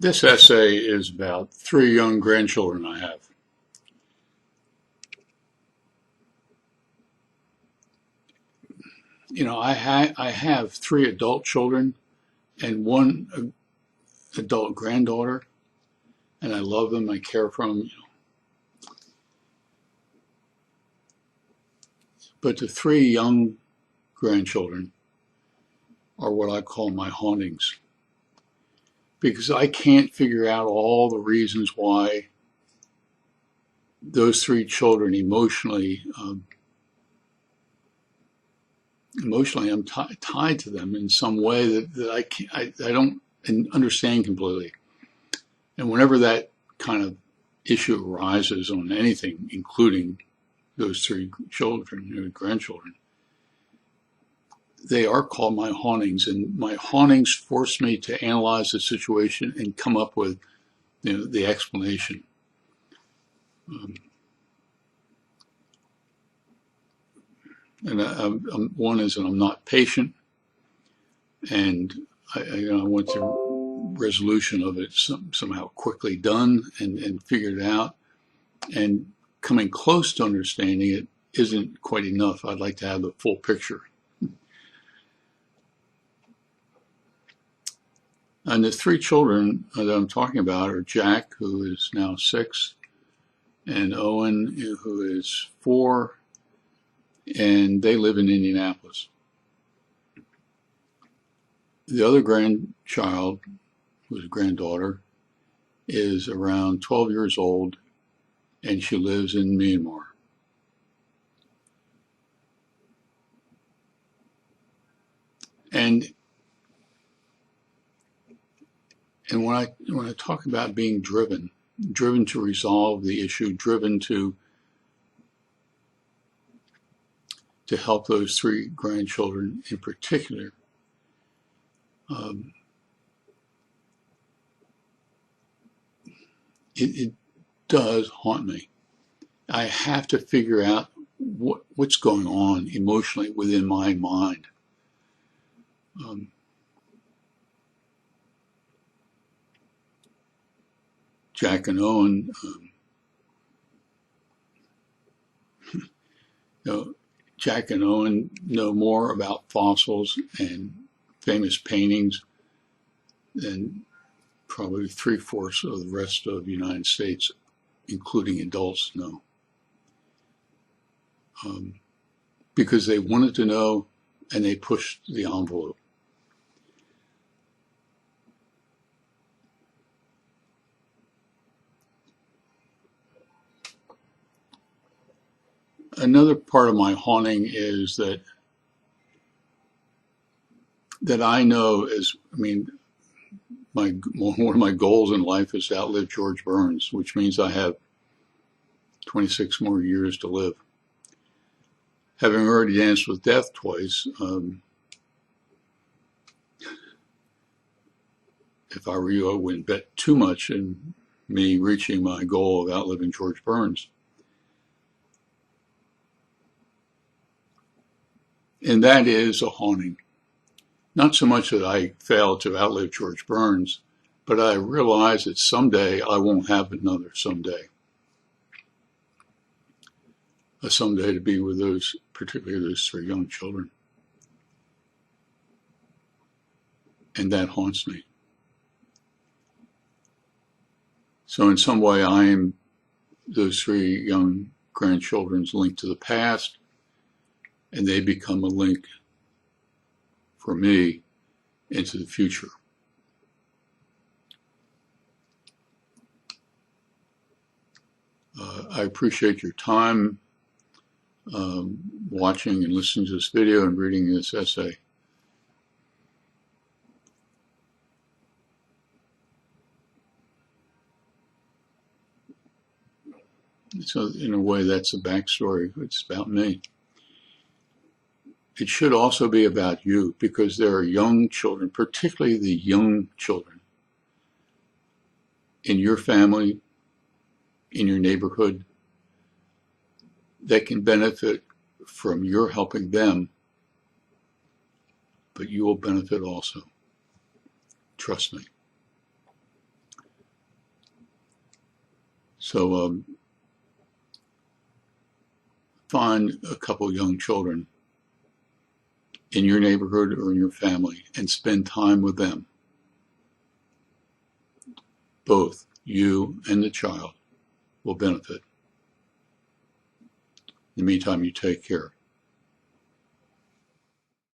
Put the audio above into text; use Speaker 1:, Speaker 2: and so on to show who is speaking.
Speaker 1: This essay is about 3 young grandchildren I have. I have 3 adult children and 1 adult granddaughter, and I love them. I care for them. But the 3 young grandchildren are what I call my hauntings, because I can't figure out all the reasons why those 3 children emotionally I'm tied to them in some way that I don't understand completely. And whenever that kind of issue arises on anything, including those 3 grandchildren, they are called my hauntings, and my hauntings force me to analyze the situation and come up with the explanation. And one is that I'm not patient, and I want the resolution of it somehow quickly done and figured out. And coming close to understanding it isn't quite enough. I'd like to have the full picture. And the 3 children that I'm talking about are Jack, who is now 6, and Owen, who is 4, and they live in Indianapolis. The other grandchild, who's a granddaughter, is around 12 years old, and she lives in Myanmar. And when I talk about being driven to resolve the issue, driven to help those 3 grandchildren in particular, it does haunt me. I have to figure out what's going on emotionally within my mind. Jack and Owen, Jack and Owen know more about fossils and famous paintings than probably 3/4 of the rest of the United States, including adults, know. Because they wanted to know, and they pushed the envelope. Another part of my haunting is that I know one of my goals in life is to outlive George Burns, which means I have 26 more years to live. Having already danced with death twice, if I were you, I wouldn't bet too much in me reaching my goal of outliving George Burns. And that is a haunting. Not so much that I failed to outlive George Burns, but I realize that someday I won't have another someday. A someday to be with particularly those 3 young children. And that haunts me. So in some way, I am those 3 young grandchildren's link to the past, and they become a link for me into the future. I appreciate your time watching and listening to this video and reading this essay. So in a way, that's the backstory. It's about me. It should also be about you, because there are young children, particularly the young children, in your family, in your neighborhood, that can benefit from your helping them, but you will benefit also. Trust me. So find a couple young children in your neighborhood or in your family and spend time with them. Both you and the child will benefit. In the meantime, you take care.